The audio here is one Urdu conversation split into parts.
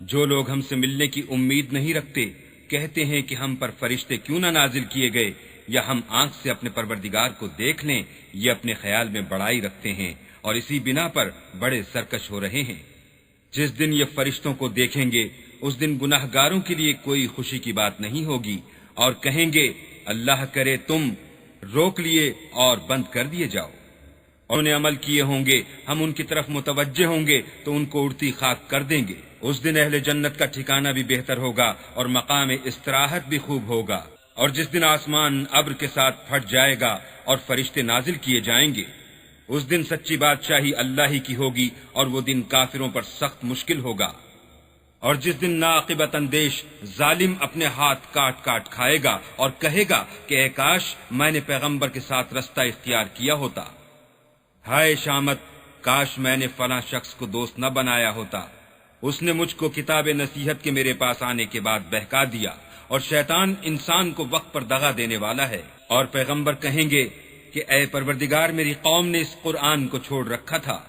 جو لوگ ہم سے ملنے کی امید نہیں رکھتے کہتے ہیں کہ ہم پر فرشتے کیوں نہ نازل کیے گئے یا ہم آنکھ سے اپنے پروردگار کو دیکھ لیں، یہ اپنے خیال میں بڑائی رکھتے ہیں اور اسی بنا پر بڑے سرکش ہو رہے ہیں۔ جس دن یہ فرشتوں کو دیکھیں گے اس دن گناہگاروں کے لیے کوئی خوشی کی بات نہیں ہوگی، اور کہیں گے اللہ کرے تم روک لیے اور بند کر دیے جاؤ۔ اور انہیں عمل کیے ہوں گے ہم ان کی طرف متوجہ ہوں گے تو ان کو اڑتی خاک کر دیں گے۔ اس دن اہل جنت کا ٹھکانہ بھی بہتر ہوگا اور مقام استراحت بھی خوب ہوگا۔ اور جس دن آسمان ابر کے ساتھ پھٹ جائے گا اور فرشتے نازل کیے جائیں گے، اس دن سچی بادشاہی اللہ ہی کی ہوگی اور وہ دن کافروں پر سخت مشکل ہوگا۔ اور جس دن ناعاقبت اندیش ظالم اپنے ہاتھ کاٹ کاٹ کھائے گا اور کہے گا کہ اے کاش میں نے پیغمبر کے ساتھ رستہ اختیار کیا ہوتا، ہائے شامت کاش میں نے فلاں شخص کو دوست نہ بنایا ہوتا، اس نے مجھ کو کتاب نصیحت کے میرے پاس آنے کے بعد بہکا دیا۔ اور شیطان انسان کو وقت پر دغا دینے والا ہے۔ اور پیغمبر کہیں گے کہ اے پروردگار میری قوم نے اس قرآن کو چھوڑ رکھا تھا،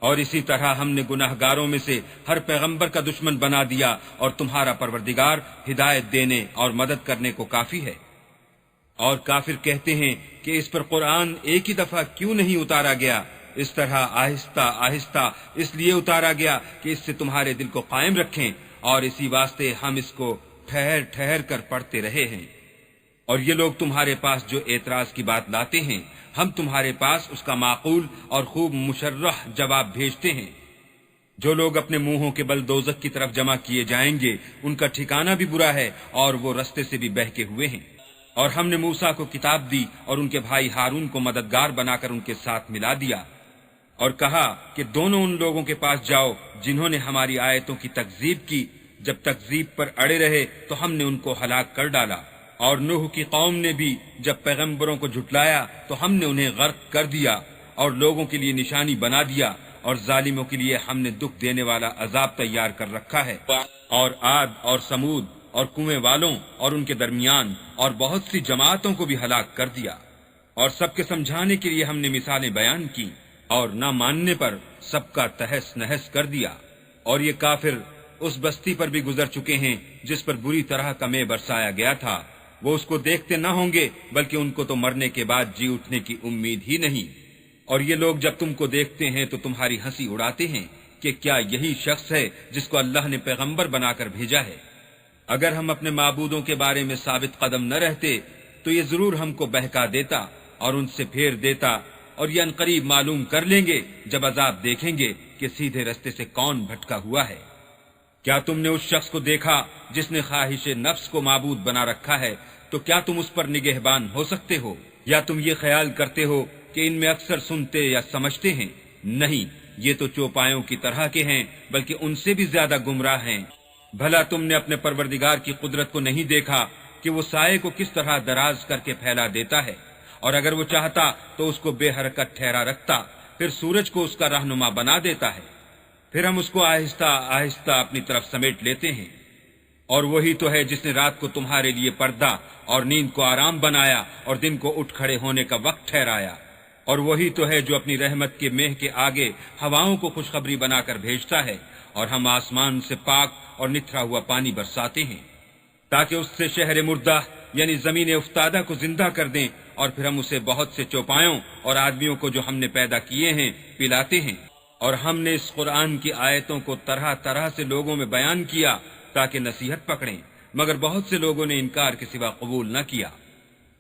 اور اسی طرح ہم نے گناہگاروں میں سے ہر پیغمبر کا دشمن بنا دیا، اور تمہارا پروردگار ہدایت دینے اور مدد کرنے کو کافی ہے۔ اور کافر کہتے ہیں کہ اس پر قرآن ایک ہی دفعہ کیوں نہیں اتارا گیا، اس طرح آہستہ آہستہ اس لیے اتارا گیا کہ اس سے تمہارے دل کو قائم رکھیں، اور اسی واسطے ہم اس کو ٹھہر ٹھہر کر پڑھتے رہے ہیں۔ اور یہ لوگ تمہارے پاس جو اعتراض کی بات لاتے ہیں ہم تمہارے پاس اس کا معقول اور خوب مشرح جواب بھیجتے ہیں۔ جو لوگ اپنے منہوں کے بل دوزخ کی طرف جمع کیے جائیں گے ان کا ٹھکانہ بھی برا ہے اور وہ رستے سے بھی بہکے ہوئے ہیں۔ اور ہم نے موسیٰ کو کتاب دی اور ان کے بھائی ہارون کو مددگار بنا کر ان کے ساتھ ملا دیا، اور کہا کہ دونوں ان لوگوں کے پاس جاؤ جنہوں نے ہماری آیتوں کی تکذیب کی۔ جب تکذیب پر اڑے رہے تو ہم نے ان کو ہلاک کر ڈالا، اور نوح کی قوم نے بھی جب پیغمبروں کو جھٹلایا تو ہم نے انہیں غرق کر دیا اور لوگوں کے لیے نشانی بنا دیا، اور ظالموں کے لیے ہم نے دکھ دینے والا عذاب تیار کر رکھا ہے۔ اور عاد اور سمود اور کنویں والوں اور ان کے درمیان اور بہت سی جماعتوں کو بھی ہلاک کر دیا، اور سب کے سمجھانے کے لیے ہم نے مثالیں بیان کی، اور نہ ماننے پر سب کا تہس نہس کر دیا۔ اور یہ کافر اس بستی پر بھی گزر چکے ہیں جس پر بری طرح کا مے برسایا گیا تھا، وہ اس کو دیکھتے نہ ہوں گے بلکہ ان کو تو مرنے کے بعد جی اٹھنے کی امید ہی نہیں۔ اور یہ لوگ جب تم کو دیکھتے ہیں تو تمہاری ہنسی اڑاتے ہیں کہ کیا یہی شخص ہے جس کو اللہ نے پیغمبر بنا کر بھیجا ہے؟ اگر ہم اپنے معبودوں کے بارے میں ثابت قدم نہ رہتے تو یہ ضرور ہم کو بہکا دیتا اور ان سے پھیر دیتا، اور یہ عنقریب معلوم کر لیں گے جب عذاب دیکھیں گے کہ سیدھے رستے سے کون بھٹکا ہوا ہے۔ کیا تم نے اس شخص کو دیکھا جس نے خواہش نفس کو معبود بنا رکھا ہے؟ تو کیا تم اس پر نگہبان ہو سکتے ہو؟ یا تم یہ خیال کرتے ہو کہ ان میں اکثر سنتے یا سمجھتے ہیں؟ نہیں، یہ تو چوپایوں کی طرح کے ہیں بلکہ ان سے بھی زیادہ گمراہ ہیں۔ بھلا تم نے اپنے پروردگار کی قدرت کو نہیں دیکھا کہ وہ سائے کو کس طرح دراز کر کے پھیلا دیتا ہے، اور اگر وہ چاہتا تو اس کو بے حرکت ٹھہرا رکھتا، پھر سورج کو اس کا رہنما بنا دیتا ہے، پھر ہم اس کو آہستہ آہستہ اپنی طرف سمیٹ لیتے ہیں۔ اور وہی تو ہے جس نے رات کو تمہارے لیے پردہ اور نیند کو آرام بنایا اور دن کو اٹھ کھڑے ہونے کا وقت ٹھہرایا، اور وہی تو ہے جو اپنی رحمت کے مہ کے آگے ہواؤں کو خوشخبری بنا کر بھیجتا ہے، اور ہم آسمان سے پاک اور نتھرا ہوا پانی برساتے ہیں تاکہ اس سے شہر مردہ یعنی زمین افتادہ کو زندہ کر دیں، اور پھر ہم اسے بہت سے چوپایوں اور آدمیوں کو جو ہم نے پیدا کیے ہیں پلاتے ہیں۔ اور ہم نے اس قرآن کی آیتوں کو طرح طرح سے لوگوں میں بیان کیا تاکہ نصیحت پکڑیں، مگر بہت سے لوگوں نے انکار کے سوا قبول نہ کیا۔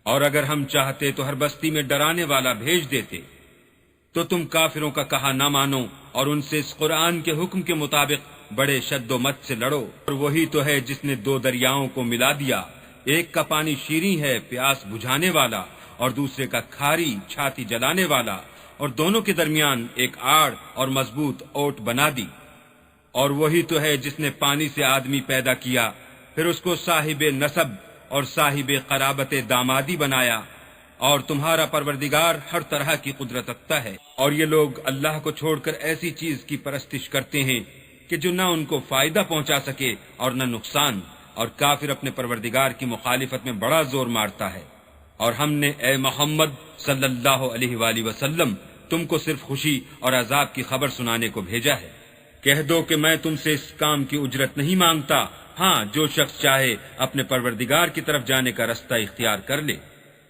اور اگر ہم چاہتے تو ہر بستی میں ڈرانے والا بھیج دیتے، تو تم کافروں کا کہا نہ مانو اور ان سے اس قرآن کے حکم کے مطابق بڑے شد و مت سے لڑو۔ اور وہی تو ہے جس نے دو دریاؤں کو ملا دیا، ایک کا پانی شیریں ہے پیاس بجھانے والا، اور دوسرے کا کھاری چھاتی جلانے والا، اور دونوں کے درمیان ایک آڑ اور مضبوط اوٹ بنا دی۔ اور وہی تو ہے جس نے پانی سے آدمی پیدا کیا، پھر اس کو صاحب نسب اور صاحب قرابت دامادی بنایا، اور تمہارا پروردگار ہر طرح کی قدرت رکھتا ہے۔ اور یہ لوگ اللہ کو چھوڑ کر ایسی چیز کی پرستش کرتے ہیں کہ جو نہ ان کو فائدہ پہنچا سکے اور نہ نقصان، اور کافر اپنے پروردگار کی مخالفت میں بڑا زور مارتا ہے۔ اور ہم نے اے محمد صلی اللہ علیہ وآلہ وسلم تم کو صرف خوشی اور عذاب کی خبر سنانے کو بھیجا ہے۔ کہہ دو کہ میں تم سے اس کام کی اجرت نہیں مانگتا، ہاں جو شخص چاہے اپنے پروردگار کی طرف جانے کا رستہ اختیار کر لے،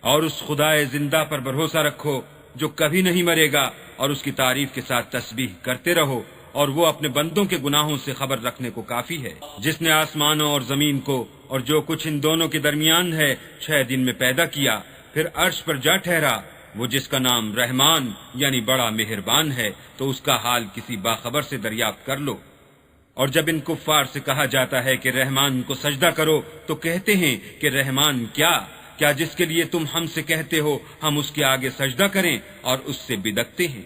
اور اس خدائے زندہ پر بھروسہ رکھو جو کبھی نہیں مرے گا، اور اس کی تعریف کے ساتھ تسبیح کرتے رہو، اور وہ اپنے بندوں کے گناہوں سے خبر رکھنے کو کافی ہے، جس نے آسمانوں اور زمین کو اور جو کچھ ان دونوں کے درمیان ہے 6 دن میں پیدا کیا، پھر عرش پر جا ٹھہرا، وہ جس کا نام رحمان یعنی بڑا مہربان ہے، تو اس کا حال کسی باخبر سے دریافت کر لو۔ اور جب ان کفار سے کہا جاتا ہے کہ رحمان کو سجدہ کرو تو کہتے ہیں کہ رحمان کیا جس کے لیے تم ہم سے کہتے ہو ہم اس کے آگے سجدہ کریں، اور اس سے بدکتے ہیں۔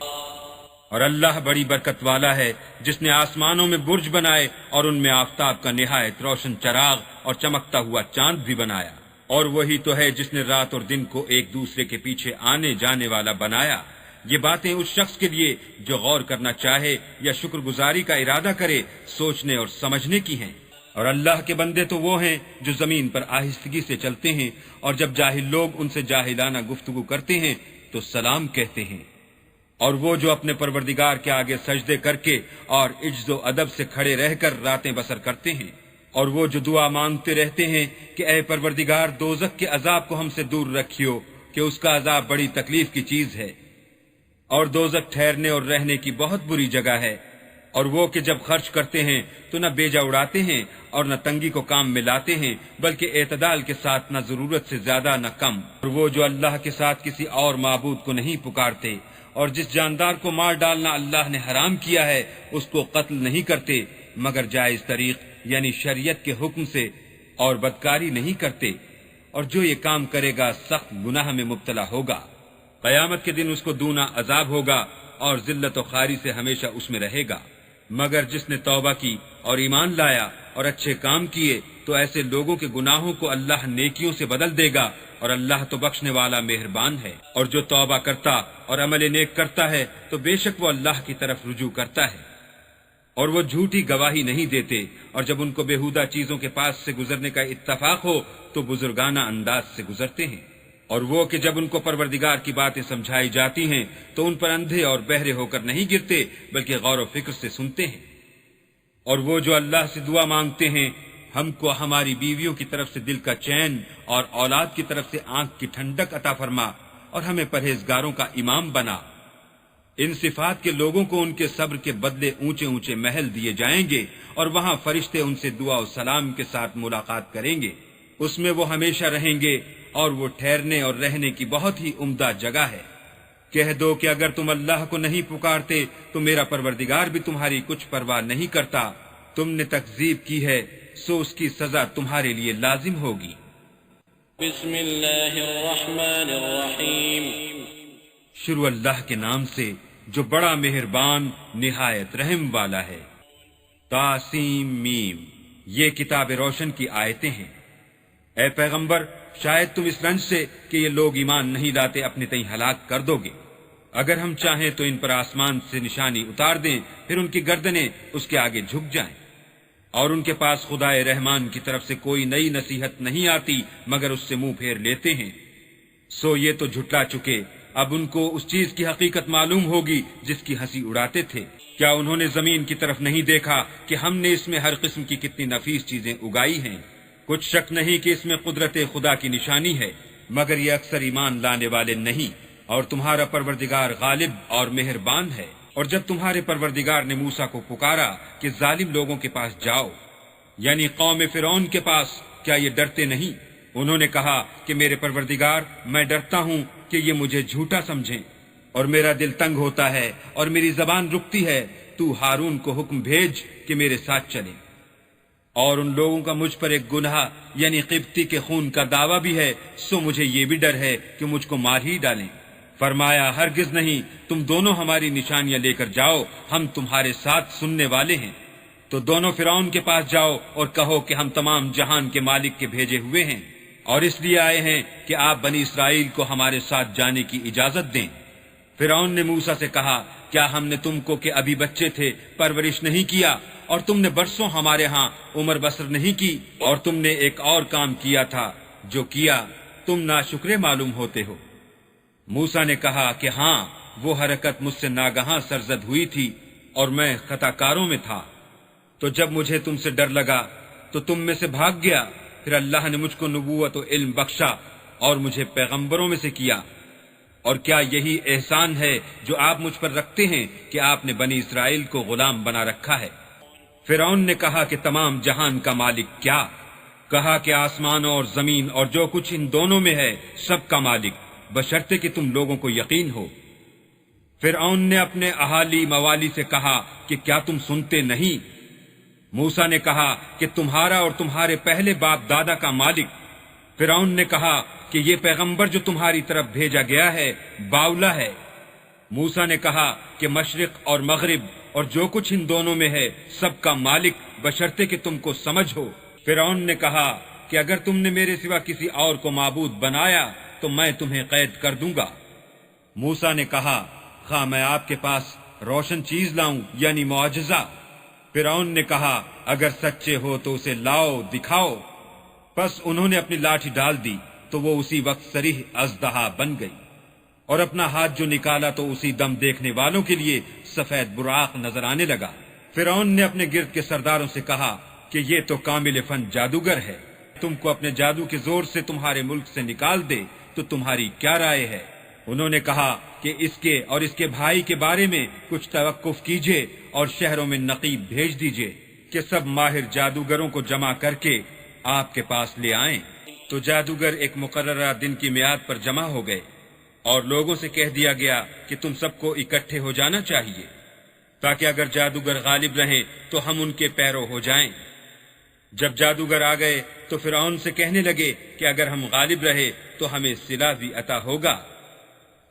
اور اللہ بڑی برکت والا ہے جس نے آسمانوں میں برج بنائے اور ان میں آفتاب کا نہایت روشن چراغ اور چمکتا ہوا چاند بھی بنایا، اور وہی تو ہے جس نے رات اور دن کو ایک دوسرے کے پیچھے آنے جانے والا بنایا۔ یہ باتیں اس شخص کے لیے جو غور کرنا چاہے یا شکر گزاری کا ارادہ کرے سوچنے اور سمجھنے کی ہیں۔ اور اللہ کے بندے تو وہ ہیں جو زمین پر آہستگی سے چلتے ہیں، اور جب جاہل لوگ ان سے جاہلانہ گفتگو کرتے ہیں تو سلام کہتے ہیں، اور وہ جو اپنے پروردگار کے آگے سجدے کر کے اور عجز و ادب سے کھڑے رہ کر راتیں بسر کرتے ہیں، اور وہ جو دعا مانگتے رہتے ہیں کہ اے پروردگار دوزخ کے عذاب کو ہم سے دور رکھیو کہ اس کا عذاب بڑی تکلیف کی چیز ہے، اور دوزخ ٹھہرنے اور رہنے کی بہت بری جگہ ہے۔ اور وہ کہ جب خرچ کرتے ہیں تو نہ بیجا اڑاتے ہیں اور نہ تنگی کو کام میں لاتے ہیں، بلکہ اعتدال کے ساتھ، نہ ضرورت سے زیادہ نہ کم۔ اور وہ جو اللہ کے ساتھ کسی اور معبود کو نہیں پکارتے، اور جس جاندار کو مار ڈالنا اللہ نے حرام کیا ہے اس کو قتل نہیں کرتے مگر جائز طریق یعنی شریعت کے حکم سے، اور بدکاری نہیں کرتے، اور جو یہ کام کرے گا سخت گناہ میں مبتلا ہوگا۔ قیامت کے دن اس کو دونا عذاب ہوگا اور ذلت و خواری سے ہمیشہ اس میں رہے گا، مگر جس نے توبہ کی اور ایمان لایا اور اچھے کام کیے تو ایسے لوگوں کے گناہوں کو اللہ نیکیوں سے بدل دے گا، اور اللہ تو بخشنے والا مہربان ہے۔ اور جو توبہ کرتا اور عمل نیک کرتا ہے تو بے شک وہ اللہ کی طرف رجوع کرتا ہے، اور وہ جھوٹی گواہی نہیں دیتے، اور جب ان کو بیہودہ چیزوں کے پاس سے گزرنے کا اتفاق ہو تو بزرگانہ انداز سے گزرتے ہیں، اور وہ کہ جب ان کو پروردگار کی باتیں سمجھائی جاتی ہیں تو ان پر اندھے اور بہرے ہو کر نہیں گرتے بلکہ غور و فکر سے سنتے ہیں۔ اور وہ جو اللہ سے دعا مانگتے ہیں ہم کو ہماری بیویوں کی طرف سے دل کا چین اور اولاد کی طرف سے آنکھ کی ٹھنڈک عطا فرما، اور ہمیں پرہیزگاروں کا امام بنا۔ ان صفات کے لوگوں کو ان کے صبر کے بدلے اونچے اونچے محل دیے جائیں گے، اور وہاں فرشتے ان سے دعا و سلام کے ساتھ ملاقات کریں گے، اس میں وہ ہمیشہ رہیں گے، اور وہ ٹھہرنے اور رہنے کی بہت ہی عمدہ جگہ ہے۔ کہہ دو کہ اگر تم اللہ کو نہیں پکارتے تو میرا پروردگار بھی تمہاری کچھ پرواہ نہیں کرتا، تم نے تکذیب کی ہے سو اس کی سزا تمہارے لیے لازم ہوگی۔ بسم اللہ الرحمن الرحیم، شروع اللہ کے نام سے جو بڑا مہربان نہایت رحم والا ہے۔ تاسیم میم، یہ کتاب روشن کی آیتیں ہیں۔ اے پیغمبر شاید تم اس رنج سے کہ یہ لوگ ایمان نہیں لاتے اپنے تئیں ہلاک کر دو گے، اگر ہم چاہیں تو ان پر آسمان سے نشانی اتار دیں پھر ان کی گردنیں اس کے آگے جھک جائیں، اور ان کے پاس خدائے رحمان کی طرف سے کوئی نئی نصیحت نہیں آتی مگر اس سے منہ پھیر لیتے ہیں، سو یہ تو جھٹلا چکے، اب ان کو اس چیز کی حقیقت معلوم ہوگی جس کی ہنسی اڑاتے تھے۔ کیا انہوں نے زمین کی طرف نہیں دیکھا کہ ہم نے اس میں ہر قسم کی کتنی نفیس چیزیں اگائی ہیں؟ کچھ شک نہیں کہ اس میں قدرت خدا کی نشانی ہے، مگر یہ اکثر ایمان لانے والے نہیں، اور تمہارا پروردگار غالب اور مہربان ہے۔ اور جب تمہارے پروردگار نے موسیٰ کو پکارا کہ ظالم لوگوں کے پاس جاؤ، یعنی قوم فرعون کے پاس، کیا یہ ڈرتے نہیں؟ انہوں نے کہا کہ میرے پروردگار میں ڈرتا ہوں کہ یہ مجھے جھوٹا سمجھیں، اور میرا دل تنگ ہوتا ہے اور میری زبان رکتی ہے، تو ہارون کو حکم بھیج کہ میرے ساتھ چلے۔ اور ان لوگوں کا مجھ پر ایک گناہ یعنی قبطی کے خون کا دعویٰ بھی ہے، سو مجھے یہ بھی ڈر ہے کہ مجھ کو مار ہی ڈالیں۔ فرمایا ہرگز نہیں، تم دونوں ہماری نشانیاں لے کر جاؤ، ہم تمہارے ساتھ سننے والے ہیں۔ تو دونوں فرعون کے پاس جاؤ اور کہو کہ ہم تمام جہان کے مالک کے بھیجے ہوئے ہیں، اور اس لیے آئے ہیں کہ آپ بنی اسرائیل کو ہمارے ساتھ جانے کی اجازت دیں۔ فرعون نے موسیٰ سے کہا کیا ہم نے تم کو کہ ابھی بچے تھے پرورش نہیں کیا، اور تم نے برسوں ہمارے ہاں عمر بسر نہیں کی، اور تم نے ایک اور کام کیا تھا جو کیا تم ناشکرے معلوم ہوتے ہو۔ موسیٰ نے کہا کہ ہاں وہ حرکت مجھ سے ناگہاں سرزد ہوئی تھی، اور میں خطا کاروں میں تھا۔ تو جب مجھے تم سے ڈر لگا تو تم میں سے بھاگ گیا، پھر اللہ نے مجھ کو نبوت و علم بخشا اور مجھے پیغمبروں میں سے کیا۔ اور کیا یہی احسان ہے جو آپ مجھ پر رکھتے ہیں کہ آپ نے بنی اسرائیل کو غلام بنا رکھا ہے؟ فرعون نے کہا کہ تمام جہان کا مالک کیا؟ کہا کہ آسمان اور زمین اور جو کچھ ان دونوں میں ہے سب کا مالک، بشرطے کہ تم لوگوں کو یقین ہو۔ فرعون نے اپنے اہالی موالی سے کہا کہ کیا تم سنتے نہیں؟ موسیٰ نے کہا کہ تمہارا اور تمہارے پہلے باپ دادا کا مالک۔ فرعون نے کہا کہ یہ پیغمبر جو تمہاری طرف بھیجا گیا ہے باولا ہے۔ موسیٰ نے کہا کہ مشرق اور مغرب اور جو کچھ ان دونوں میں ہے سب کا مالک، بشرطے کہ تم کو سمجھ ہو۔ فرعون نے کہا کہ اگر تم نے میرے سوا کسی اور کو معبود بنایا تو میں تمہیں قید کر دوں گا۔ موسیٰ نے کہا خواہ میں آپ کے پاس روشن چیز لاؤں یعنی معجزہ؟ فرعون نے کہا اگر سچے ہو تو اسے لاؤ دکھاؤ۔ پس انہوں نے اپنی لاٹھی ڈال دی تو وہ اسی وقت صریح اژدہا بن گئی، اور اپنا ہاتھ جو نکالا تو اسی دم دیکھنے والوں کے لیے سفید براق نظر آنے لگا۔ فرعون نے اپنے گرد کے سرداروں سے کہا کہ یہ تو کامل فن جادوگر ہے، تم کو اپنے جادو کے زور سے تمہارے ملک سے نکال دے تو تمہاری کیا رائے ہے؟ انہوں نے کہا کہ اس کے اور اس کے بھائی کے بارے میں کچھ توقف کیجیے اور شہروں میں نقیب بھیج دیجیے کہ سب ماہر جادوگروں کو جمع کر کے آپ کے پاس لے آئیں۔ تو جادوگر ایک مقررہ دن کی میعاد پر جمع ہو گئے، اور لوگوں سے کہہ دیا گیا کہ تم سب کو اکٹھے ہو جانا چاہیے تاکہ اگر جادوگر غالب رہیں تو ہم ان کے پیرو ہو جائیں۔ جب جادوگر آ گئے تو فرعون سے کہنے لگے کہ اگر ہم غالب رہے تو ہمیں صلہ بھی عطا ہوگا۔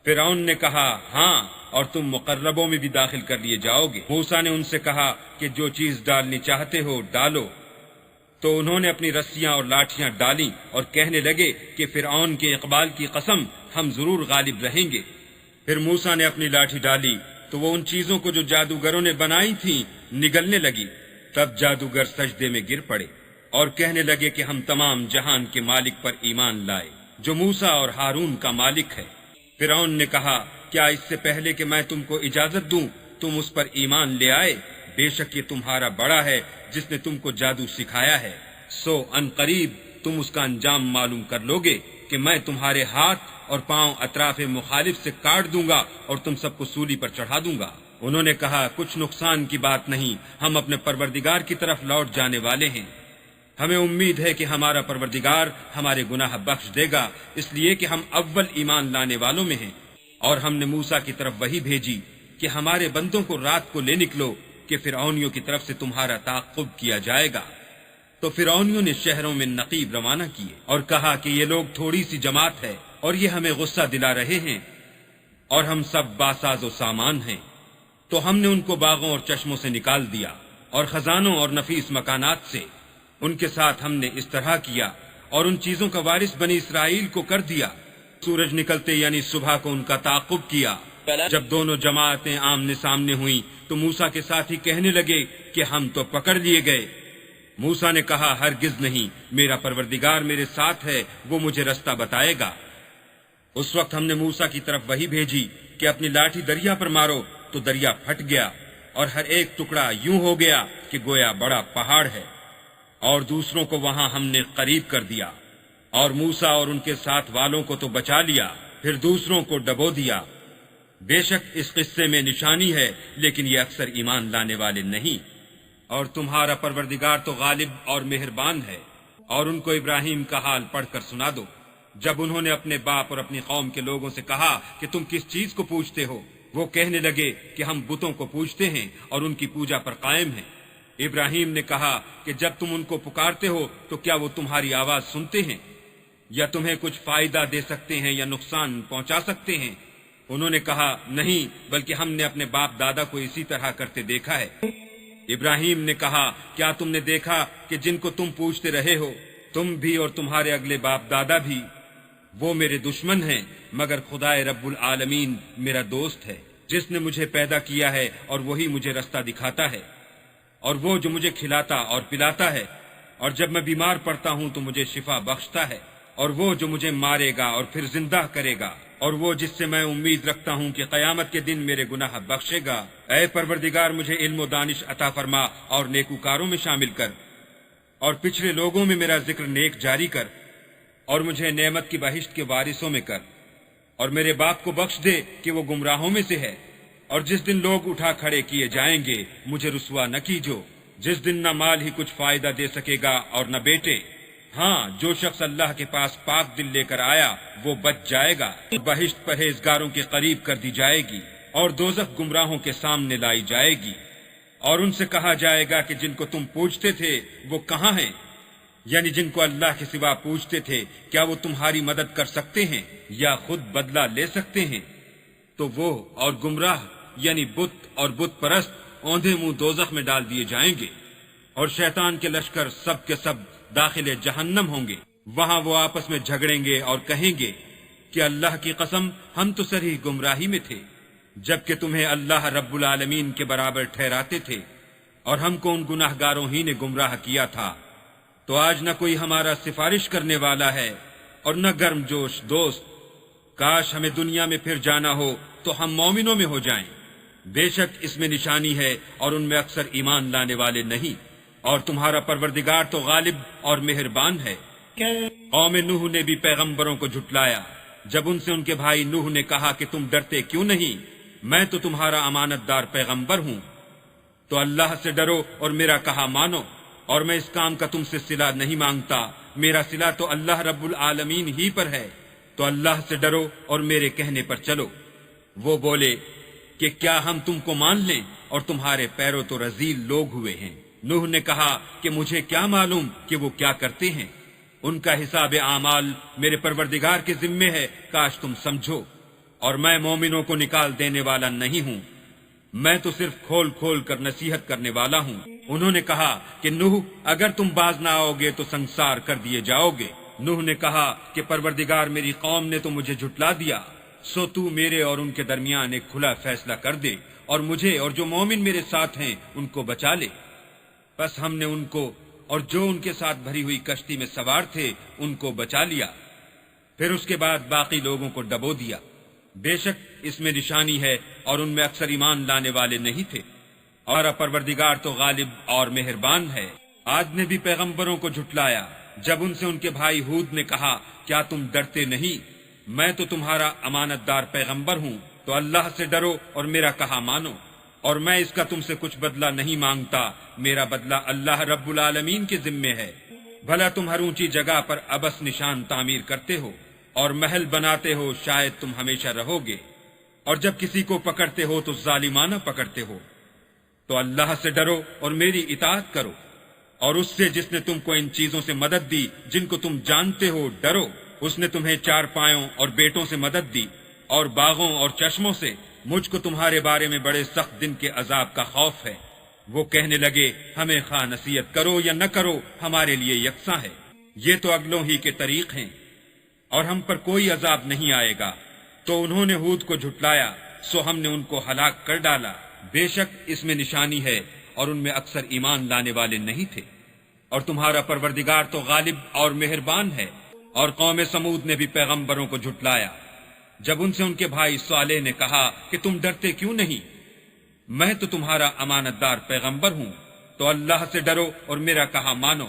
فرعون نے کہا ہاں، اور تم مقربوں میں بھی داخل کر لیے جاؤ گے۔ موسیٰ نے ان سے کہا کہ جو چیز ڈالنی چاہتے ہو ڈالو۔ تو انہوں نے اپنی رسیاں اور لاٹھیاں ڈالیں اور کہنے لگے کہ فرعون کے اقبال کی قسم ہم ضرور غالب رہیں گے۔ پھر موسیٰ نے اپنی لاٹھی ڈالی تو وہ ان چیزوں کو جو جادوگروں نے بنائی تھیں نگلنے لگی۔ تب جادوگر سجدے میں گر پڑے اور کہنے لگے کہ ہم تمام جہان کے مالک پر ایمان لائے جو موسیٰ اور ہارون کا مالک ہے۔ فرعون نے کہا کیا اس سے پہلے کہ میں تم کو اجازت دوں تم اس پر ایمان لے آئے؟ بے شک یہ تمہارا بڑا ہے جس نے تم کو جادو سکھایا ہے، سو ان قریب تم اس کا انجام معلوم کر لوگے کہ میں تمہارے ہاتھ اور پاؤں اطراف مخالف سے کاٹ دوں گا اور تم سب کو سولی پر چڑھا دوں گا۔ انہوں نے کہا کچھ نقصان کی بات نہیں، ہم اپنے پروردگار کی طرف لوٹ جانے والے ہیں، ہمیں امید ہے کہ ہمارا پروردگار ہمارے گناہ بخش دے گا، اس لیے کہ ہم اول ایمان لانے والوں میں ہیں۔ اور ہم نے موسیٰ کی طرف وحی بھیجی کہ ہمارے بندوں کو رات کو لے نکلو کہ فرعونیوں کی طرف سے تمہارا تعاقب کیا جائے گا۔ تو فرعونیوں نے شہروں میں نقیب روانہ کیے اور کہا کہ یہ لوگ تھوڑی سی جماعت ہے اور یہ ہمیں غصہ دلا رہے ہیں، اور ہم سب باساز و سامان ہیں۔ تو ہم نے ان کو باغوں اور چشموں سے نکال دیا اور خزانوں اور نفیس مکانات سے۔ ان کے ساتھ ہم نے اس طرح کیا اور ان چیزوں کا وارث بنی اسرائیل کو کر دیا۔ سورج نکلتے یعنی صبح کو ان کا تعاقب کیا۔ جب دونوں جماعتیں آمنے سامنے ہوئیں تو موسیٰ کے ساتھی کہنے لگے کہ ہم تو پکڑ لیے گئے۔ موسیٰ نے کہا ہرگز نہیں، میرا پروردگار میرے ساتھ ہے، وہ مجھے رستہ بتائے گا۔ اس وقت ہم نے موسیٰ کی طرف وحی بھیجی کہ اپنی لاٹھی دریا پر مارو، تو دریا پھٹ گیا اور ہر ایک ٹکڑا یوں ہو گیا کہ گویا بڑا پہاڑ ہے، اور دوسروں کو وہاں ہم نے قریب کر دیا، اور موسیٰ اور ان کے ساتھ والوں کو تو بچا لیا، پھر دوسروں کو ڈبو دیا۔ بے شک اس قصے میں نشانی ہے، لیکن یہ اکثر ایمان لانے والے نہیں۔ اور تمہارا پروردگار تو غالب اور مہربان ہے۔ اور ان کو ابراہیم کا حال پڑھ کر سنا دو، جب انہوں نے اپنے باپ اور اپنی قوم کے لوگوں سے کہا کہ تم کس چیز کو پوجتے ہو، وہ کہنے لگے کہ ہم بتوں کو پوجتے ہیں اور ان کی پوجا پر قائم ہیں۔ ابراہیم نے کہا کہ جب تم ان کو پکارتے ہو تو کیا وہ تمہاری آواز سنتے ہیں، یا تمہیں کچھ فائدہ دے سکتے ہیں یا نقصان پہنچا سکتے ہیں؟ انہوں نے کہا نہیں، بلکہ ہم نے اپنے باپ دادا کو اسی طرح کرتے دیکھا ہے۔ ابراہیم نے کہا کیا تم نے دیکھا کہ جن کو تم پوجتے رہے ہو، تم بھی اور تمہارے اگلے باپ دادا بھی، وہ میرے دشمن ہیں، مگر خدائے رب العالمین میرا دوست ہے، جس نے مجھے پیدا کیا ہے اور وہی مجھے رستہ دکھاتا ہے، اور وہ جو مجھے کھلاتا اور پلاتا ہے، اور جب میں بیمار پڑتا ہوں تو مجھے شفا بخشتا ہے، اور وہ جو مجھے مارے گا اور پھر زندہ کرے گا، اور وہ جس سے میں امید رکھتا ہوں کہ قیامت کے دن میرے گناہ بخشے گا۔ اے پروردگار مجھے علم و دانش عطا فرما اور نیکوکاروں میں شامل کر، اور پچھلے لوگوں میں میرا ذکر نیک جاری کر، اور مجھے نعمت کی بہشت کے وارثوں میں کر، اور میرے باپ کو بخش دے کہ وہ گمراہوں میں سے ہے، اور جس دن لوگ اٹھا کھڑے کیے جائیں گے مجھے رسوا نہ کیجو، جس دن نہ مال ہی کچھ فائدہ دے سکے گا اور نہ بیٹے۔ ہاں، جو شخص اللہ کے پاس پاک دل لے کر آیا وہ بچ جائے گا، بہشت پرہیزگاروں کے قریب کر دی جائے گی، اور دوزخ گمراہوں کے سامنے لائی جائے گی، اور ان سے کہا جائے گا کہ جن کو تم پوجتے تھے وہ کہاں ہیں؟ یعنی جن کو اللہ کے سوا پوجتے تھے، کیا وہ تمہاری مدد کر سکتے ہیں یا خود بدلہ لے سکتے ہیں؟ تو وہ اور گمراہ یعنی بت اور بت پرست اوندھے منہ دوزخ میں ڈال دیے جائیں گے، اور شیطان کے لشکر سب کے سب داخل جہنم ہوں گے۔ وہاں وہ آپس میں جھگڑیں گے اور کہیں گے کہ اللہ کی قسم ہم تو سری گمراہی میں تھے، جبکہ تمہیں اللہ رب العالمین کے برابر ٹھہراتے تھے، اور ہم کو ان گناہ گاروں ہی نے گمراہ کیا تھا۔ تو آج نہ کوئی ہمارا سفارش کرنے والا ہے اور نہ گرم جوش دوست۔ کاش ہمیں دنیا میں پھر جانا ہو تو ہم مومنوں میں ہو جائیں۔ بے شک اس میں نشانی ہے اور ان میں اکثر ایمان لانے والے نہیں، اور تمہارا پروردگار تو غالب اور مہربان ہے۔ قوم نوح نے بھی پیغمبروں کو جھٹلایا جب ان سے ان کے بھائی نوح نے کہا کہ تم ڈرتے کیوں نہیں، میں تو تمہارا امانت دار پیغمبر ہوں، تو اللہ سے ڈرو اور میرا کہا مانو، اور میں اس کام کا تم سے صلہ نہیں مانگتا، میرا صلہ تو اللہ رب العالمین ہی پر ہے، تو اللہ سے ڈرو اور میرے کہنے پر چلو۔ وہ بولے کہ کیا ہم تم کو مان لیں اور تمہارے پیروں تو رذیل لوگ ہوئے ہیں۔ نوح نے کہا کہ مجھے کیا معلوم کہ وہ کیا کرتے ہیں، ان کا حساب اعمال میرے پروردگار کے ذمے ہے، کاش تم سمجھو، اور میں مومنوں کو نکال دینے والا نہیں ہوں، میں تو صرف کھول کھول کر نصیحت کرنے والا ہوں۔ انہوں نے کہا کہ نوح اگر تم باز نہ آؤ گے تو سنسار کر دیے جاؤ گے۔ نوح نے کہا کہ پروردگار میری قوم نے تو مجھے جھٹلا دیا، سو تو میرے اور ان کے درمیان ایک کھلا فیصلہ کر دے، اور مجھے اور جو مومن میرے ساتھ ہیں ان کو بچا لے۔ بس ہم نے ان کو اور جو ان کے ساتھ بھری ہوئی کشتی میں سوار تھے ان کو بچا لیا، پھر اس کے بعد باقی لوگوں کو ڈبو دیا۔ بے شک اس میں نشانی ہے اور ان میں اکثر ایمان لانے والے نہیں تھے، اور پروردگار تو غالب اور مہربان ہے۔ عاد نے بھی پیغمبروں کو جھٹلایا جب ان سے ان کے بھائی ہود نے کہا کیا تم ڈرتے نہیں، میں تو تمہارا امانت دار پیغمبر ہوں، تو اللہ سے ڈرو اور میرا کہا مانو، اور میں اس کا تم سے کچھ بدلہ نہیں مانگتا، میرا بدلہ اللہ رب العالمین کے ذمے ہے۔ بھلا تم ہر اونچی جگہ پر ابس نشان تعمیر کرتے ہو اور محل بناتے ہو، شاید تم ہمیشہ رہو گے، اور جب کسی کو پکڑتے ہو تو ظالمانہ پکڑتے ہو، تو اللہ سے ڈرو اور میری اطاعت کرو، اور اس سے جس نے تم کو ان چیزوں سے مدد دی جن کو تم جانتے ہو ڈرو۔ اس نے تمہیں چار پایوں اور بیٹوں سے مدد دی اور باغوں اور چشموں سے، مجھ کو تمہارے بارے میں بڑے سخت دن کے عذاب کا خوف ہے۔ وہ کہنے لگے ہمیں خواہ نصیحت کرو یا نہ کرو ہمارے لیے یکساں ہے، یہ تو اگلوں ہی کے طریق ہیں، اور ہم پر کوئی عذاب نہیں آئے گا۔ تو انہوں نے ہود کو جھٹلایا، سو ہم نے ان کو ہلاک کر ڈالا۔ بے شک اس میں نشانی ہے اور ان میں اکثر ایمان لانے والے نہیں تھے، اور تمہارا پروردگار تو غالب اور مہربان ہے۔ اور قوم سمود نے بھی پیغمبروں کو جھٹلایا جب ان سے ان کے بھائی صالح نے کہا کہ تم ڈرتے کیوں نہیں، میں تو تمہارا امانت دار پیغمبر ہوں، تو اللہ سے ڈرو اور میرا کہا مانو،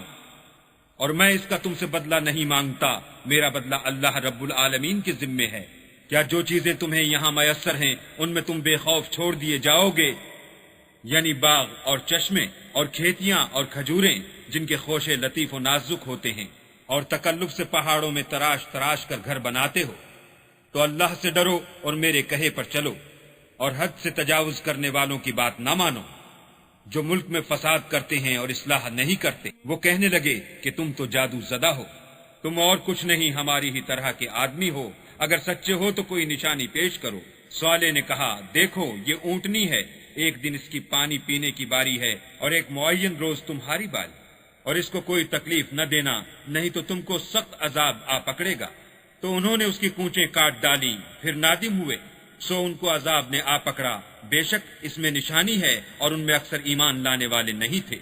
اور میں اس کا تم سے بدلہ نہیں مانگتا، میرا بدلہ اللہ رب العالمین کے ذمے ہے۔ کیا جو چیزیں تمہیں یہاں میسر ہیں ان میں تم بے خوف چھوڑ دیے جاؤ گے، یعنی باغ اور چشمے اور کھیتیاں اور کھجوریں جن کے خوشے لطیف و نازک ہوتے ہیں، اور تکلف سے پہاڑوں میں تراش تراش کر گھر بناتے ہو، تو اللہ سے ڈرو اور میرے کہے پر چلو، اور حد سے تجاوز کرنے والوں کی بات نہ مانو جو ملک میں فساد کرتے ہیں اور اصلاح نہیں کرتے۔ وہ کہنے لگے کہ تم تو جادو زدہ ہو، تم اور کچھ نہیں ہماری ہی طرح کے آدمی ہو، اگر سچے ہو تو کوئی نشانی پیش کرو۔ صالح نے کہا دیکھو یہ اونٹنی ہے، ایک دن اس کی پانی پینے کی باری ہے اور ایک معین روز تمہاری باری، اور اس کو کوئی تکلیف نہ دینا نہیں تو تم کو سخت عذاب آ پکڑے گا۔ تو انہوں نے اس کی کونچیں کاٹ ڈالی، پھر نادم ہوئے، سو ان کو عذاب نے آ پکڑا۔ بے شک اس میں نشانی ہے اور ان میں اکثر ایمان لانے والے نہیں تھے۔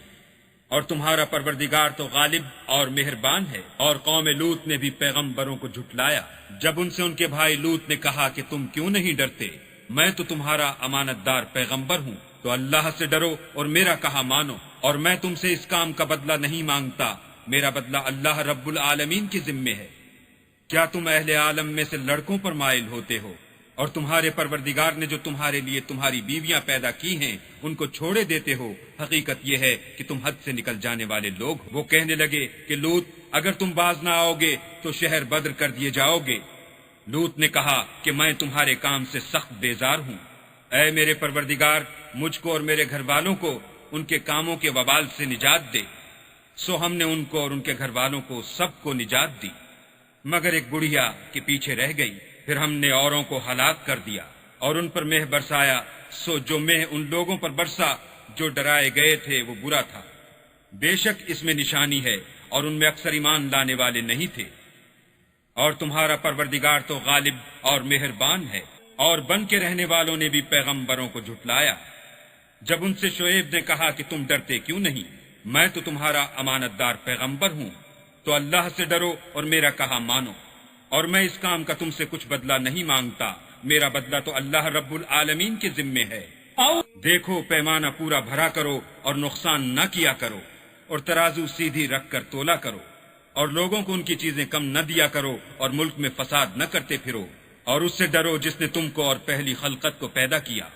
اور تمہارا پروردگار تو غالب اور مہربان ہے۔ اور قوم لوط نے بھی پیغمبروں کو جھٹلایا جب ان سے ان کے بھائی لوط نے کہا کہ تم کیوں نہیں ڈرتے، میں تو تمہارا امانت دار پیغمبر ہوں، تو اللہ سے ڈرو اور میرا کہا مانو، اور میں تم سے اس کام کا بدلہ نہیں مانگتا، میرا بدلہ اللہ رب العالمین کے ذمے ہے۔ کیا تم اہل عالم میں سے لڑکوں پر مائل ہوتے ہو، اور تمہارے پروردگار نے جو تمہارے لیے تمہاری بیویاں پیدا کی ہیں ان کو چھوڑے دیتے ہو؟ حقیقت یہ ہے کہ تم حد سے نکل جانے والے لوگ ہو۔ وہ کہنے لگے کہ لوط اگر تم باز نہ آؤ گے تو شہر بدر کر دیے جاؤ گے۔ لوط نے کہا کہ میں تمہارے کام سے سخت بیزار ہوں، اے میرے پروردگار مجھ کو اور میرے گھر والوں کو ان کے کاموں کے وبال سے نجات دے۔ سو ہم نے ان کو اور ان کے گھر والوں کو سب کو نجات دی، مگر ایک بڑھیا کے پیچھے رہ گئی۔ پھر ہم نے اوروں کو ہلاک کر دیا اور ان پر مہ برسایا، سو جو مہ ان لوگوں پر برسا جو ڈرائے گئے تھے وہ برا تھا۔ بے شک اس میں نشانی ہے اور ان میں اکثر ایمان لانے والے نہیں تھے۔ اور تمہارا پروردگار تو غالب اور مہربان ہے۔ اور بن کے رہنے والوں نے بھی پیغمبروں کو جھٹلایا جب ان سے شعیب نے کہا کہ تم ڈرتے کیوں نہیں، میں تو تمہارا امانت دار پیغمبر ہوں، تو اللہ سے ڈرو اور میرا کہا مانو، اور میں اس کام کا تم سے کچھ بدلہ نہیں مانگتا، میرا بدلہ تو اللہ رب العالمین کے ذمے ہے۔ دیکھو پیمانہ پورا بھرا کرو اور نقصان نہ کیا کرو، اور ترازو سیدھی رکھ کر تولا کرو، اور لوگوں کو ان کی چیزیں کم نہ دیا کرو، اور ملک میں فساد نہ کرتے پھرو، اور اس سے ڈرو جس نے تم کو اور پہلی خلقت کو پیدا کیا۔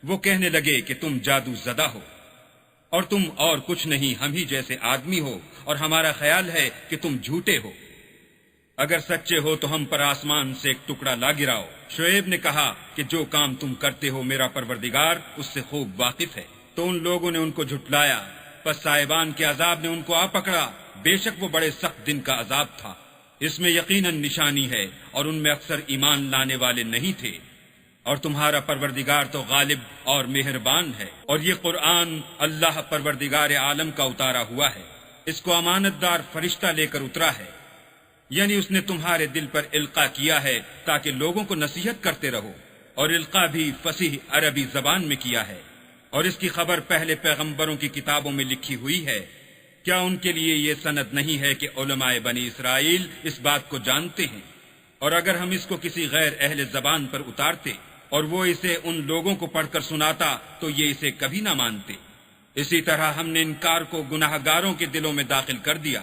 وہ کہنے لگے کہ تم جادو زدہ ہو، اور تم اور کچھ نہیں، ہم ہی جیسے آدمی ہو، اور ہمارا خیال ہے کہ تم جھوٹے ہو۔ اگر سچے ہو تو ہم پر آسمان سے ایک ٹکڑا لا گراؤ۔ شعیب نے کہا کہ جو کام تم کرتے ہو میرا پروردگار اس سے خوب واقف ہے۔ تو ان لوگوں نے ان کو جھٹلایا، پس صاحبان کے عذاب نے ان کو آ پکڑا، بے شک وہ بڑے سخت دن کا عذاب تھا۔ اس میں یقیناً نشانی ہے اور ان میں اکثر ایمان لانے والے نہیں تھے۔ اور تمہارا پروردگار تو غالب اور مہربان ہے۔ اور یہ قرآن اللہ پروردگار عالم کا اتارا ہوا ہے، اس کو امانت دار فرشتہ لے کر اترا ہے، یعنی اس نے تمہارے دل پر القاء کیا ہے تاکہ لوگوں کو نصیحت کرتے رہو، اور القاء بھی فصیح عربی زبان میں کیا ہے۔ اور اس کی خبر پہلے پیغمبروں کی کتابوں میں لکھی ہوئی ہے۔ کیا ان کے لیے یہ سند نہیں ہے کہ علماء بنی اسرائیل اس بات کو جانتے ہیں؟ اور اگر ہم اس کو کسی غیر اہل زبان پر اتارتے اور وہ اسے ان لوگوں کو پڑھ کر سناتا تو یہ اسے کبھی نہ مانتے۔ اسی طرح ہم نے انکار کو گناہ گاروں کے دلوں میں داخل کر دیا،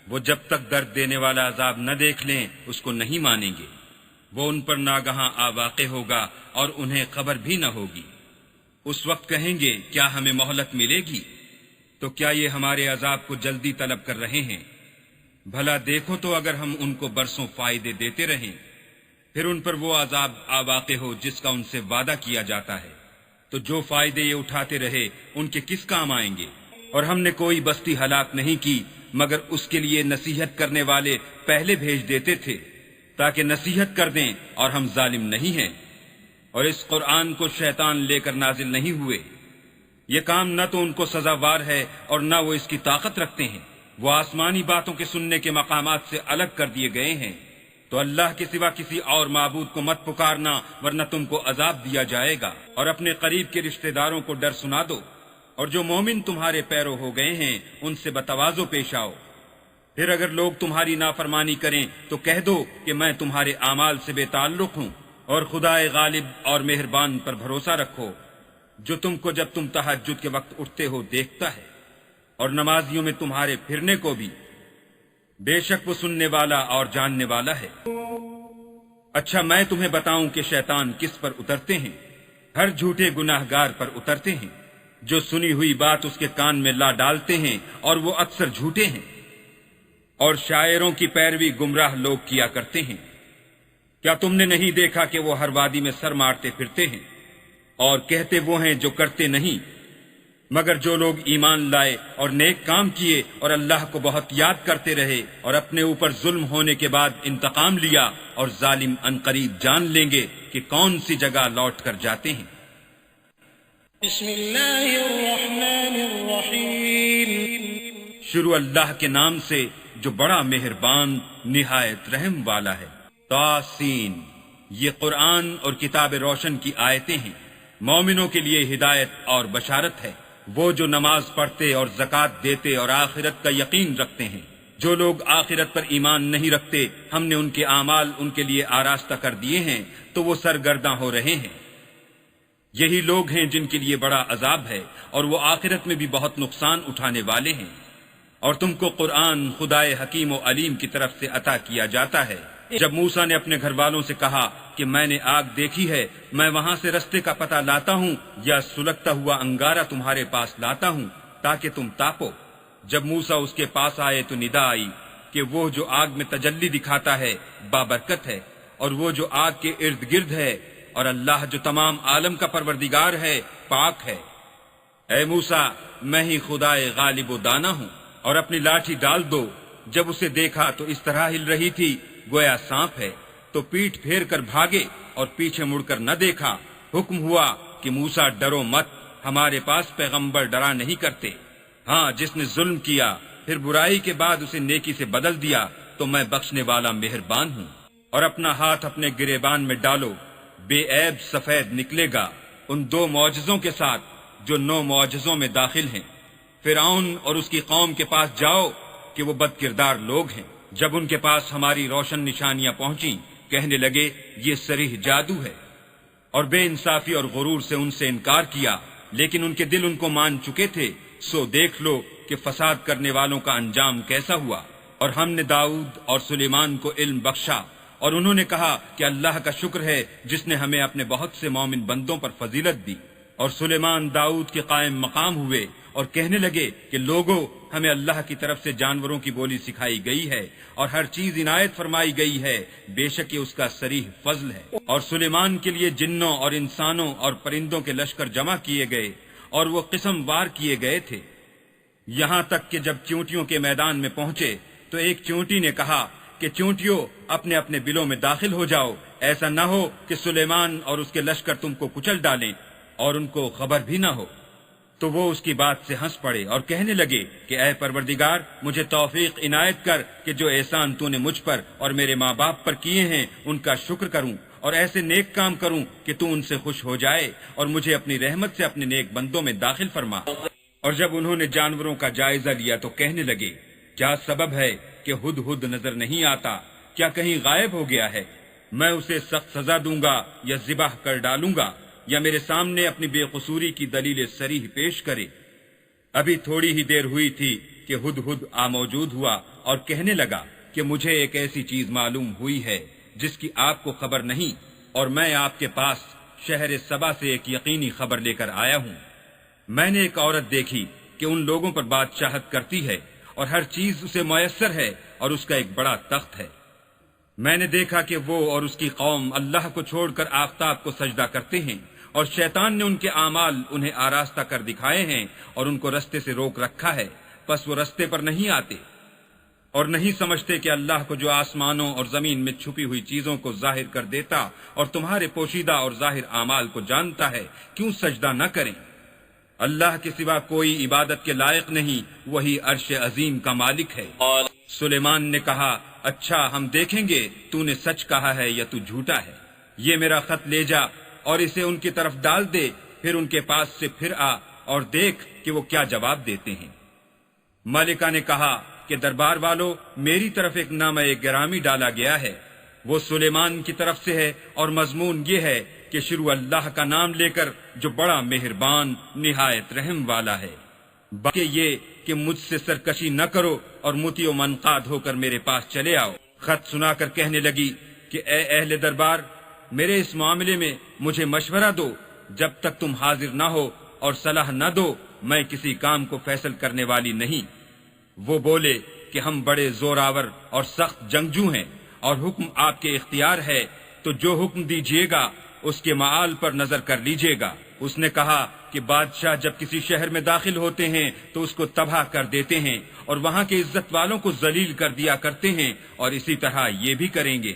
وہ جب تک درد دینے والا عذاب نہ دیکھ لیں اس کو نہیں مانیں گے۔ وہ ان پر ناگہاں آ واقع ہوگا اور انہیں خبر بھی نہ ہوگی۔ اس وقت کہیں گے کیا ہمیں مہلت ملے گی؟ تو کیا یہ ہمارے عذاب کو جلدی طلب کر رہے ہیں؟ بھلا دیکھو تو اگر ہم ان کو برسوں فائدے دیتے رہیں پھر ان پر وہ عذاب آ واقع ہو جس کا ان سے وعدہ کیا جاتا ہے، تو جو فائدے یہ اٹھاتے رہے ان کے کس کام آئیں گے؟ اور ہم نے کوئی بستی ہلاک نہیں کی مگر اس کے لیے نصیحت کرنے والے پہلے بھیج دیتے تھے تاکہ نصیحت کر دیں، اور ہم ظالم نہیں ہیں۔ اور اس قرآن کو شیطان لے کر نازل نہیں ہوئے، یہ کام نہ تو ان کو سزاوار ہے اور نہ وہ اس کی طاقت رکھتے ہیں۔ وہ آسمانی باتوں کے سننے کے مقامات سے الگ کر دیے گئے ہیں۔ تو اللہ کے سوا کسی اور معبود کو مت پکارنا ورنہ تم کو عذاب دیا جائے گا، اور اپنے قریب کے رشتہ داروں کو ڈر سنا دو، اور جو مومن تمہارے پیرو ہو گئے ہیں ان سے بتواضع پیش آؤ۔ پھر اگر لوگ تمہاری نافرمانی کریں تو کہہ دو کہ میں تمہارے اعمال سے بے تعلق ہوں، اور خدائے غالب اور مہربان پر بھروسہ رکھو جو تم کو جب تم تہجد کے وقت اٹھتے ہو دیکھتا ہے، اور نمازیوں میں تمہارے پھرنے کو بھی، بے شک وہ سننے والا اور جاننے والا ہے۔ اچھا میں تمہیں بتاؤں کہ شیطان کس پر اترتے ہیں؟ ہر جھوٹے گناہ گار پر اترتے ہیں جو سنی ہوئی بات اس کے کان میں لا ڈالتے ہیں، اور وہ اکثر جھوٹے ہیں، اور شاعروں کی پیروی گمراہ لوگ کیا کرتے ہیں۔ کیا تم نے نہیں دیکھا کہ وہ ہر وادی میں سر مارتے پھرتے ہیں، اور کہتے وہ ہیں جو کرتے نہیں، مگر جو لوگ ایمان لائے اور نیک کام کیے اور اللہ کو بہت یاد کرتے رہے اور اپنے اوپر ظلم ہونے کے بعد انتقام لیا، اور ظالم عنقریب جان لیں گے کہ کون سی جگہ لوٹ کر جاتے ہیں۔ بسم اللہ الرحمن الرحیم۔ شروع اللہ کے نام سے جو بڑا مہربان نہایت رحم والا ہے۔ طاسین، یہ قرآن اور کتاب روشن کی آیتیں ہیں، مومنوں کے لیے ہدایت اور بشارت ہے۔ وہ جو نماز پڑھتے اور زکوٰۃ دیتے اور آخرت کا یقین رکھتے ہیں۔ جو لوگ آخرت پر ایمان نہیں رکھتے ہم نے ان کے اعمال ان کے لیے آراستہ کر دیے ہیں تو وہ سرگرداں ہو رہے ہیں۔ یہی لوگ ہیں جن کے لیے بڑا عذاب ہے اور وہ آخرت میں بھی بہت نقصان اٹھانے والے ہیں۔ اور تم کو قرآن خدائے حکیم و علیم کی طرف سے عطا کیا جاتا ہے۔ جب موسیٰ نے اپنے گھر والوں سے کہا کہ میں نے آگ دیکھی ہے، میں وہاں سے رستے کا پتہ لاتا ہوں یا سلگتا ہوا انگارہ تمہارے پاس لاتا ہوں تاکہ تم تاپو۔ جب موسیٰ اس کے پاس آئے تو ندا آئی کہ وہ جو آگ میں تجلی دکھاتا ہے بابرکت ہے، اور وہ جو آگ کے ارد گرد ہے، اور اللہ جو تمام عالم کا پروردگار ہے پاک ہے۔ اے موسیٰ، میں ہی خدائے غالب و دانا ہوں، اور اپنی لاٹھی ڈال دو۔ جب اسے دیکھا تو اس طرح ہل رہی تھی گویا سانپ ہے، تو پیٹھ پھیر کر بھاگے اور پیچھے مڑ کر نہ دیکھا۔ حکم ہوا کہ موسیٰ ڈرو مت، ہمارے پاس پیغمبر ڈرا نہیں کرتے۔ ہاں، جس نے ظلم کیا پھر برائی کے بعد اسے نیکی سے بدل دیا تو میں بخشنے والا مہربان ہوں۔ اور اپنا ہاتھ اپنے گریبان میں ڈالو، بے عیب سفید نکلے گا، ان 2 معجزوں کے ساتھ جو 9 معجزوں میں داخل ہیں۔ فرعون اور اس کی قوم کے پاس جاؤ کہ وہ بد کردار لوگ ہیں۔ جب ان کے پاس ہماری روشن نشانیاں پہنچیں کہنے لگے یہ صریح جادو ہے، اور بے انصافی اور غرور سے ان سے انکار کیا، لیکن ان کے دل ان کو مان چکے تھے۔ سو دیکھ لو کہ فساد کرنے والوں کا انجام کیسا ہوا۔ اور ہم نے داؤد اور سلیمان کو علم بخشا، اور انہوں نے کہا کہ اللہ کا شکر ہے جس نے ہمیں اپنے بہت سے مومن بندوں پر فضیلت دی۔ اور سلیمان داؤد کے قائم مقام ہوئے اور کہنے لگے کہ لوگوں، ہمیں اللہ کی طرف سے جانوروں کی بولی سکھائی گئی ہے اور ہر چیز عنایت فرمائی گئی ہے، بے شک یہ اس کا صریح فضل ہے۔ اور سلیمان کے لیے جنوں اور انسانوں اور پرندوں کے لشکر جمع کیے گئے اور وہ قسم وار کیے گئے تھے، یہاں تک کہ جب چونٹیوں کے میدان میں پہنچے تو ایک چونٹی نے کہا کہ چونٹیوں اپنے اپنے بلوں میں داخل ہو جاؤ، ایسا نہ ہو کہ سلیمان اور اس کے لشکر تم کو کچل ڈالیں اور ان کو خبر بھی نہ ہو۔ تو وہ اس کی بات سے ہنس پڑے اور کہنے لگے کہ اے پروردگار، مجھے توفیق عنایت کر کہ جو احسان تو نے مجھ پر اور میرے ماں باپ پر کیے ہیں ان کا شکر کروں اور ایسے نیک کام کروں کہ تو ان سے خوش ہو جائے، اور مجھے اپنی رحمت سے اپنے نیک بندوں میں داخل فرما۔ اور جب انہوں نے جانوروں کا جائزہ لیا تو کہنے لگے کیا سبب ہے کہ ہدہد نظر نہیں آتا؟ کیا کہیں غائب ہو گیا ہے؟ میں اسے سخت سزا دوں گا یا ذبح کر ڈالوں گا، یا میرے سامنے اپنی بے قصوری کی دلیل صریح پیش کرے۔ ابھی تھوڑی ہی دیر ہوئی تھی کہ ہدہد موجود ہوا اور کہنے لگا کہ مجھے ایک ایسی چیز معلوم ہوئی ہے جس کی آپ کو خبر نہیں، اور میں آپ کے پاس شہر سبا سے ایک یقینی خبر لے کر آیا ہوں۔ میں نے ایک عورت دیکھی کہ ان لوگوں پر بادشاہت کرتی ہے اور ہر چیز اسے میسر ہے اور اس کا ایک بڑا تخت ہے۔ میں نے دیکھا کہ وہ اور اس کی قوم اللہ کو چھوڑ کر آفتاب کو سجدہ کرتے ہیں، اور شیطان نے ان کے اعمال انہیں آراستہ کر دکھائے ہیں اور ان کو رستے سے روک رکھا ہے، پس وہ رستے پر نہیں آتے اور نہیں سمجھتے کہ اللہ کو جو آسمانوں اور زمین میں چھپی ہوئی چیزوں کو ظاہر کر دیتا اور تمہارے پوشیدہ اور ظاہر اعمال کو جانتا ہے، کیوں سجدہ نہ کریں؟ اللہ کے سوا کوئی عبادت کے لائق نہیں، وہی عرش عظیم کا مالک ہے۔ سلیمان نے کہا اچھا، ہم دیکھیں گے تو نے سچ کہا ہے یا تو جھوٹا ہے۔ یہ میرا خط لے جا اور اسے ان کی طرف ڈال دے، پھر ان کے پاس سے پھر آ اور دیکھ کہ وہ کیا جواب دیتے ہیں۔ ملکہ نے کہا کہ دربار والو، میری طرف ایک نامہ گرامی ڈالا گیا ہے، وہ سلیمان کی طرف سے ہے، اور مضمون یہ ہے کہ شروع اللہ کا نام لے کر جو بڑا مہربان نہایت رحم والا ہے۔ باقی یہ کہ مجھ سے سرکشی نہ کرو اور مطیع و منقاد ہو کر میرے پاس چلے آؤ۔ خط سنا کر کہنے لگی کہ اے اہل دربار، میرے اس معاملے میں مجھے مشورہ دو، جب تک تم حاضر نہ ہو اور صلاح نہ دو میں کسی کام کو فیصل کرنے والی نہیں۔ وہ بولے کہ ہم بڑے زوراور اور سخت جنگجو ہیں اور حکم آپ کے اختیار ہے، تو جو حکم دیجیے گا اس کے معال پر نظر کر لیجیے گا۔ اس نے کہا کہ بادشاہ جب کسی شہر میں داخل ہوتے ہیں تو اس کو تباہ کر دیتے ہیں اور وہاں کے عزت والوں کو ذلیل کر دیا کرتے ہیں، اور اسی طرح یہ بھی کریں گے۔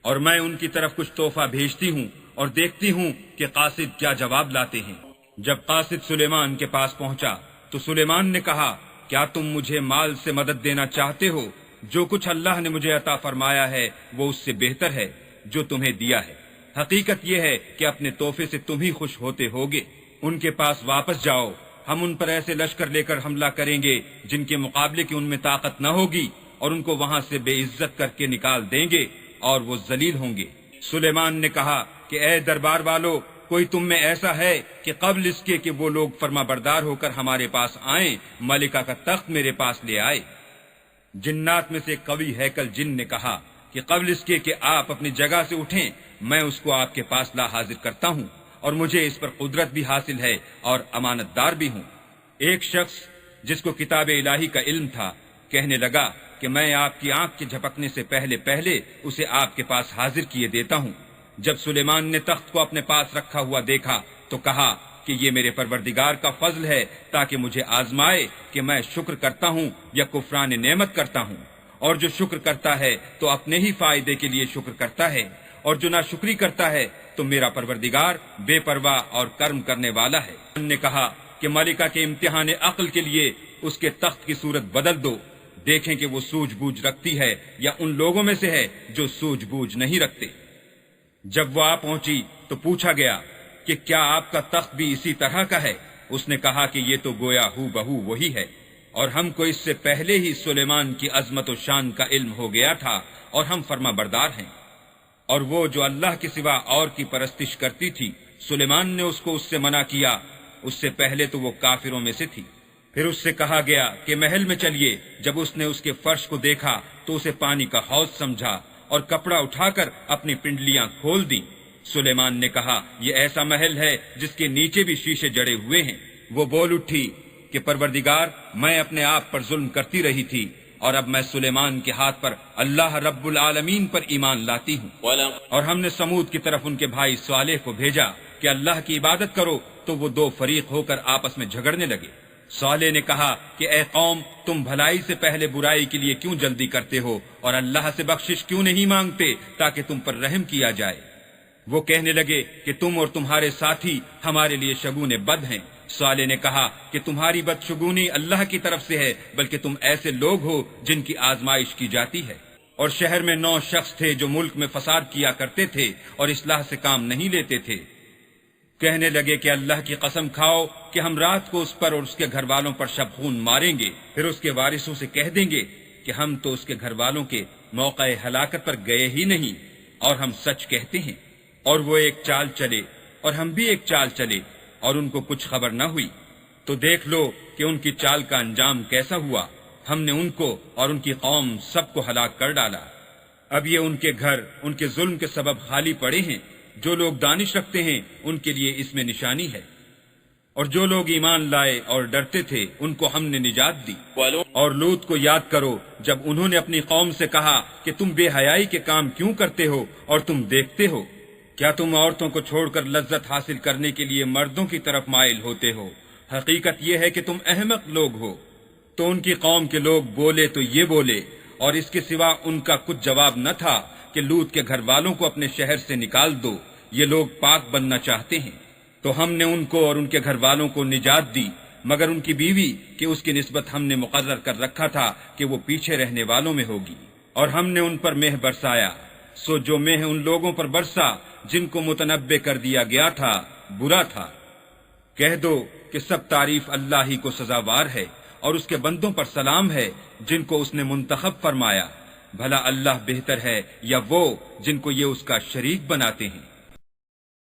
اور میں ان کی طرف کچھ تحفہ بھیجتی ہوں اور دیکھتی ہوں کہ قاصد کیا جواب لاتے ہیں۔ جب قاصد سلیمان کے پاس پہنچا تو سلیمان نے کہا کیا تم مجھے مال سے مدد دینا چاہتے ہو؟ جو کچھ اللہ نے مجھے عطا فرمایا ہے وہ اس سے بہتر ہے جو تمہیں دیا ہے۔ حقیقت یہ ہے کہ اپنے تحفے سے تم ہی خوش ہوتے ہوگے۔ ان کے پاس واپس جاؤ، ہم ان پر ایسے لشکر لے کر حملہ کریں گے جن کے مقابلے کی ان میں طاقت نہ ہوگی، اور ان کو وہاں سے بے عزت کر کے نکال دیں گے اور وہ ذلیل ہوں گے۔ سلیمان نے کہا کہ اے دربار والو، کوئی تم میں ایسا ہے کہ قبل اس کے کہ وہ لوگ فرما بردار ہو کر ہمارے پاس آئیں، ملکہ کا تخت میرے پاس لے آئے؟ جنات میں سے ایک قوی ہیکل جن نے کہا کہ قبل اس کے کہ آپ اپنی جگہ سے اٹھیں، میں اس کو آپ کے پاس لا حاضر کرتا ہوں، اور مجھے اس پر قدرت بھی حاصل ہے اور امانت دار بھی ہوں۔ ایک شخص جس کو کتاب الہی کا علم تھا کہنے لگا کہ میں آپ کی آنکھ کے جھپکنے سے پہلے اسے آپ کے پاس حاضر کیے دیتا ہوں۔ جب سلیمان نے تخت کو اپنے پاس رکھا ہوا دیکھا تو کہا کہ یہ میرے پروردگار کا فضل ہے تاکہ مجھے آزمائے کہ میں شکر کرتا ہوں یا کفران نعمت کرتا ہوں، اور جو شکر کرتا ہے تو اپنے ہی فائدے کے لیے شکر کرتا ہے، اور جو ناشکری کرتا ہے تو میرا پروردگار بے پرواہ اور کرم کرنے والا ہے۔ انہوں نے کہا کہ ملکہ کے امتحان عقل کے لیے اس کے تخت کی صورت بدل دو، دیکھیں کہ وہ سوجھ بوجھ رکھتی ہے یا ان لوگوں میں سے ہے جو سوجھ بوجھ نہیں رکھتے۔ جب وہ آ پہنچی تو پوچھا گیا کہ کیا آپ کا تخت بھی اسی طرح کا ہے؟ اس نے کہا کہ یہ تو گویا ہو بہو وہی ہے، اور ہم کو اس سے پہلے ہی سلیمان کی عظمت و شان کا علم ہو گیا تھا، اور ہم فرما بردار ہیں۔ اور وہ جو اللہ کے سوا اور کی پرستش کرتی تھی، سلیمان نے اس کو اس سے منع کیا، اس سے پہلے تو وہ کافروں میں سے تھی۔ پھر اس سے کہا گیا کہ محل میں چلیے۔ جب اس نے اس کے فرش کو دیکھا تو اسے پانی کا حوض سمجھا اور کپڑا اٹھا کر اپنی پنڈلیاں کھول دیں۔ سلیمان نے کہا یہ ایسا محل ہے جس کے نیچے بھی شیشے جڑے ہوئے ہیں۔ وہ بول اٹھی کہ پروردگار، میں اپنے آپ پر ظلم کرتی رہی تھی، اور اب میں سلیمان کے ہاتھ پر اللہ رب العالمین پر ایمان لاتی ہوں۔ اور ہم نے سمود کی طرف ان کے بھائی صالح کو بھیجا کہ اللہ کی عبادت کرو، تو وہ دو فریق ہو کر آپس میں جھگڑنے لگے۔ صالح نے کہا کہ اے قوم، تم بھلائی سے پہلے برائی کے لیے کیوں جلدی کرتے ہو، اور اللہ سے بخشش کیوں نہیں مانگتے تاکہ تم پر رحم کیا جائے؟ وہ کہنے لگے کہ تم اور تمہارے ساتھی ہمارے لیے شگون بد ہیں۔ صالح نے کہا کہ تمہاری بدشگونی اللہ کی طرف سے ہے، بلکہ تم ایسے لوگ ہو جن کی آزمائش کی جاتی ہے۔ اور شہر میں 9 شخص تھے جو ملک میں فساد کیا کرتے تھے اور اصلاح سے کام نہیں لیتے تھے۔ کہنے لگے کہ اللہ کی قسم کھاؤ کہ ہم رات کو اس پر اور اس کے گھر والوں پر شب خون ماریں گے، پھر اس کے وارثوں سے کہہ دیں گے کہ ہم تو اس کے گھر والوں کے موقع ہلاکت پر گئے ہی نہیں، اور ہم سچ کہتے ہیں۔ اور وہ ایک چال چلے اور ہم بھی ایک چال چلے، اور ان کو کچھ خبر نہ ہوئی۔ تو دیکھ لو کہ ان کی چال کا انجام کیسا ہوا۔ ہم نے ان کو اور ان کی قوم سب کو ہلاک کر ڈالا۔ اب یہ ان کے گھر ان کے ظلم کے سبب خالی پڑے ہیں۔ جو لوگ دانش رکھتے ہیں ان کے لیے اس میں نشانی ہے، اور جو لوگ ایمان لائے اور ڈرتے تھے ان کو ہم نے نجات دی۔ اور لوط کو یاد کرو جب انہوں نے اپنی قوم سے کہا کہ تم بے حیائی کے کام کیوں کرتے ہو اور تم دیکھتے ہو؟ کیا تم عورتوں کو چھوڑ کر لذت حاصل کرنے کے لیے مردوں کی طرف مائل ہوتے ہو؟ حقیقت یہ ہے کہ تم احمق لوگ ہو۔ تو ان کی قوم کے لوگ بولے تو یہ بولے، اور اس کے سوا ان کا کچھ جواب نہ تھا کہ لوط کے گھر والوں کو اپنے شہر سے نکال دو، یہ لوگ پاک بننا چاہتے ہیں۔ تو ہم نے ان کو اور ان کے گھر والوں کو نجات دی، مگر ان کی بیوی کہ اس کی نسبت ہم نے مقرر کر رکھا تھا کہ وہ پیچھے رہنے والوں میں ہوگی۔ اور ہم نے ان پر مہ برسایا، سو جو مہ ان لوگوں پر برسا جن کو متنبع کر دیا گیا تھا برا تھا۔ کہہ دو کہ سب تعریف اللہ ہی کو سزاوار ہے، اور اس کے بندوں پر سلام ہے جن کو اس نے منتخب فرمایا۔ بھلا اللہ بہتر ہے یا وہ جن کو یہ اس کا شریک بناتے ہیں؟